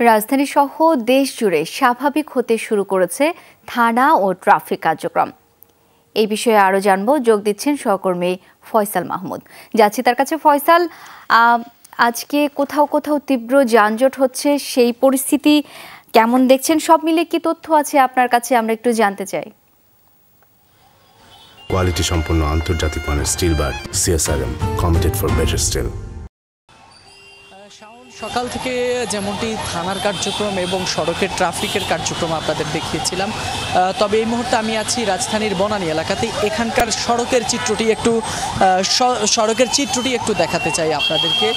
রাজধানী সহ দেশ জুড়ে স্বাভাবিক হতে শুরু করেছে থানা ও ট্রাফিক কার্যক্রম। এই বিষয়ে আরো জানবো, যোগ দিচ্ছেন সহকর্মী ফয়সাল মাহমুদ। যাচ্ছি তার কাছে। ফয়সাল, আজকে কোথাও কোথাও তীব্র যানজট হচ্ছে, সেই পরিস্থিতি কেমন দেখছেন? সব মিলে কি তথ্য আছে আপনার কাছে, আমরা একটু জানতে চাই। কোয়ালিটি সম্পন্ন আন্তর্জাতিক মানের still bar CSRM, committed for better still. সকাল থেকে যেমনটি থানার কার্যক্রম এবং সড়কের ট্রাফিকের কার্যক্রম আপনাদের দেখিয়েছিলাম, তবে এই মুহূর্তে আমি আছি রাজধানীর বনানী এলাকাতে। এখানকার সড়কের চিত্রটি একটু দেখাতে চাই আপনাদেরকে।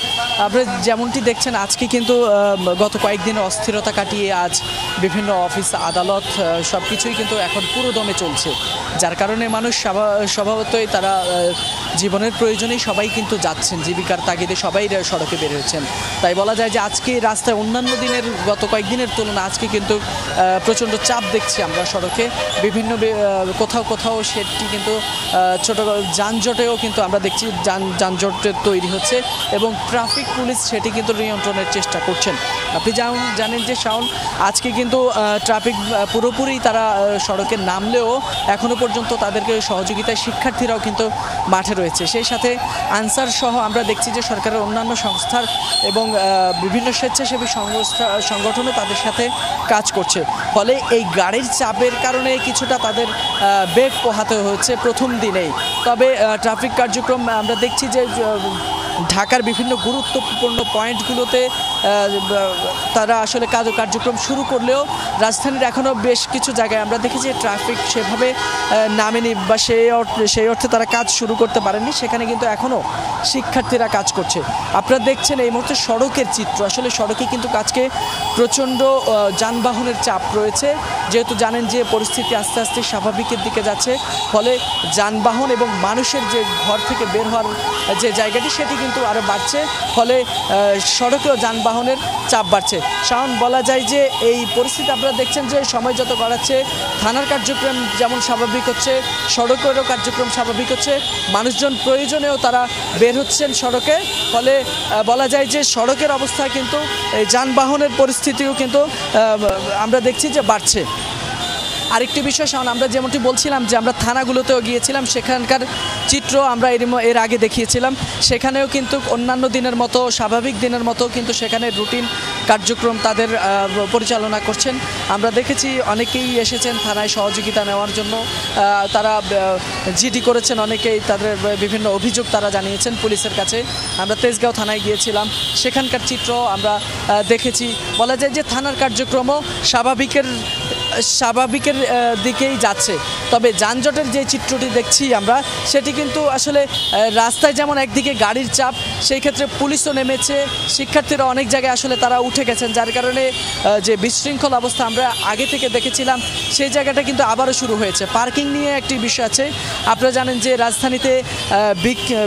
আপনারা যেমনটি দেখছেন, আজকে কিন্তু গত কয়েকদিনের অস্থিরতা কাটিয়ে আজ বিভিন্ন অফিস আদালত সব কিছুই কিন্তু এখন পুরো দমে চলছে, যার কারণে মানুষ স্বভাবতই তারা জীবনের প্রয়োজনেই সবাই কিন্তু যাচ্ছেন, জীবিকার তাগিদে সবাই সড়কে বের হয়েছেন। তাই বলা যায় যে আজকে রাস্তায় অন্যান্য দিনের গত কয়েকদিনের তুলনা আজকে কিন্তু প্রচণ্ড চাপ দেখছি আমরা সড়কে। বিভিন্ন কোথাও কোথাও সেটি কিন্তু ছোট যানজটেও কিন্তু আমরা দেখছি যানজটের তৈরি হচ্ছে এবং ট্রাফিক পুলিশ সেটি কিন্তু নিয়ন্ত্রণের চেষ্টা করছেন। আপনি জানেন যে শাওন, আজকে কিন্তু ট্রাফিক পুরোপুরি তারা সড়কে নামলেও এখনও পর্যন্ত তাদেরকে সহযোগিতায় শিক্ষার্থীরাও কিন্তু মাঠে রয়েছে। সেই সাথে আনসার সহ আমরা দেখছি যে সরকারের অন্যান্য সংস্থার এবং বিভিন্ন স্বেচ্ছাসেবী সংগঠনও তাদের সাথে কাজ করছে। ফলে এই গাড়ির চাপের কারণে কিছুটা তাদের বেগ পোহাতে হচ্ছে প্রথম দিনেই। তবে ট্রাফিক কার্যক্রম আমরা দেখছি যে ঢাকার বিভিন্ন গুরুত্বপূর্ণ পয়েন্টগুলোতে তারা আসলে কার্যক্রম শুরু করলেও রাজধানীর এখনও বেশ কিছু জায়গায় আমরা দেখেছি ট্রাফিক সেভাবে নামেনি বা সেই অর্থে তারা কাজ শুরু করতে পারেননি। সেখানে কিন্তু এখনও শিক্ষার্থীরা কাজ করছে। আপনারা দেখছেন এই মুহূর্তে সড়কের চিত্র। আসলে সড়কে কিন্তু আজকে প্রচণ্ড যানবাহনের চাপ রয়েছে, যেহেতু জানেন যে পরিস্থিতি আস্তে আস্তে স্বাভাবিকের দিকে যাচ্ছে। ফলে যানবাহন এবং মানুষের যে ঘর থেকে বের হওয়ার যে জায়গাটি সেটি কিন্তু আরও বাড়ছে, ফলে সড়কেও যানবাহনের চাপ বাড়ছে। শাওন, বলা যায় যে এই পরিস্থিতি আপনারা দেখছেন যে সময় যত বাড়াচ্ছে থানার কার্যক্রম যেমন স্বাভাবিক হচ্ছে, সড়কেরও কার্যক্রম স্বাভাবিক হচ্ছে, মানুষজন প্রয়োজনেও তারা বের হচ্ছেন সড়কে। ফলে বলা যায় যে সড়কের অবস্থা কিন্তু এই যানবাহনের পরিস্থিতিও কিন্তু আমরা দেখছি যে বাড়ছে। আরেকটি বিষয় শাওন, আমরা যেমনটি বলছিলাম যে আমরা থানাগুলোতেও গিয়েছিলাম, সেখানকার চিত্র আমরা এর আগে দেখিয়েছিলাম। সেখানেও কিন্তু অন্যান্য দিনের মতো স্বাভাবিক দিনের মতো কিন্তু সেখানে রুটিন কার্যক্রম তাদের পরিচালনা করছেন। আমরা দেখেছি অনেকেই এসেছেন থানায় সহযোগিতা নেওয়ার জন্য, তারা জিডি করেছেন, অনেকেই তাদের বিভিন্ন অভিযোগ তারা জানিয়েছেন পুলিশের কাছে। আমরা তেজগাঁও থানায় গিয়েছিলাম, সেখানকার চিত্র আমরা দেখেছি। বলা যায় যে থানার কার্যক্রমও স্বাভাবিকের দিকেই যাচ্ছে। তবে যানজটের যে চিত্রটি দেখছি আমরা, সেটি কিন্তু আসলে রাস্তায় যেমন একদিকে গাড়ির চাপ, সেই ক্ষেত্রে পুলিশও নেমেছে, শিক্ষার্থীরা অনেক জায়গায় আসলে তারা উঠে গেছেন, যার কারণে যে বিশৃঙ্খল অবস্থা আমরা আগে থেকে দেখেছিলাম সেই জায়গাটা কিন্তু আবারও শুরু হয়েছে। পার্কিং নিয়ে একটি বিষয় আছে। আপনারা জানেন যে রাজধানীতে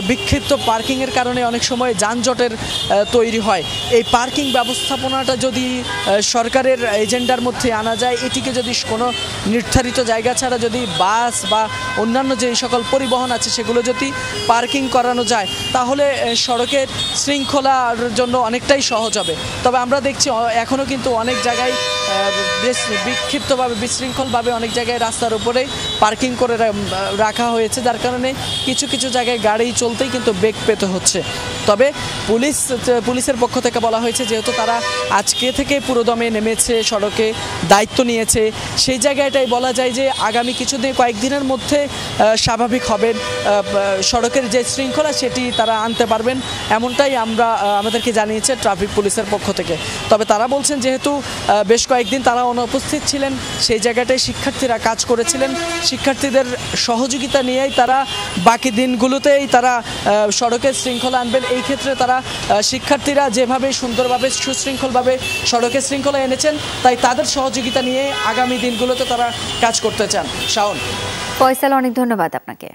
বিক্ষিপ্ত পার্কিংয়ের কারণে অনেক সময় যানজটের তৈরি হয়। এই পার্কিং ব্যবস্থাপনাটা যদি সরকারের এজেন্ডার মধ্যে আনা যায়, এটিকে যদি কোনো নির্ধারিত জায়গা ছাড়া যদি বাস বা অন্যান্য যে সকল পরিবহন আছে সেগুলো যদি পার্কিং করানো যায়, তাহলে সড়কের শৃঙ্খলার জন্য অনেকটাই সহজ হবে। তবে আমরা দেখছি এখনও কিন্তু অনেক জায়গায় বেশ বিক্ষিপ্তভাবে বিশৃঙ্খলভাবে অনেক জায়গায় রাস্তার উপরেই পার্কিং করে রাখা হয়েছে, যার কারণে কিছু কিছু জায়গায় গাড়ি চলতেই কিন্তু বেগ পেতে হচ্ছে। তবে পুলিশের পক্ষ থেকে বলা হয়েছে, যেহেতু তারা আজকে থেকে পুরোদমে নেমেছে, সড়কে দায়িত্ব নিয়েছে, সেই জায়গাটাই বলা যায় যে আগামী কয়েকদিনের মধ্যে স্বাভাবিক হবেন, সড়কের যে শৃঙ্খলা সেটি তারা আনতে পারবেন, এমনটাই আমাদেরকে জানিয়েছে ট্রাফিক পুলিশের পক্ষ থেকে। তবে তারা বলছেন যেহেতু বেশ কয়েকদিন তারা অনুপস্থিত ছিলেন, সেই জায়গাটায় শিক্ষার্থীরা কাজ করেছিলেন, শিক্ষার্থীদের সহযোগিতা নিয়েই তারা বাকি দিনগুলোতেই তারা সড়কের শৃঙ্খলা আনবেন। এই ক্ষেত্রে তারা শিক্ষার্থীরা যেভাবে সুন্দরভাবে সুশৃঙ্খলভাবে সড়কের শৃঙ্খলা এনেছেন, তাই তাদের সহযোগিতা নিয়ে আগামী দিনগুলোতে তারা কাজ করতে চান। শাওন, ফয়সাল, অনেক ধন্যবাদ আপনাকে।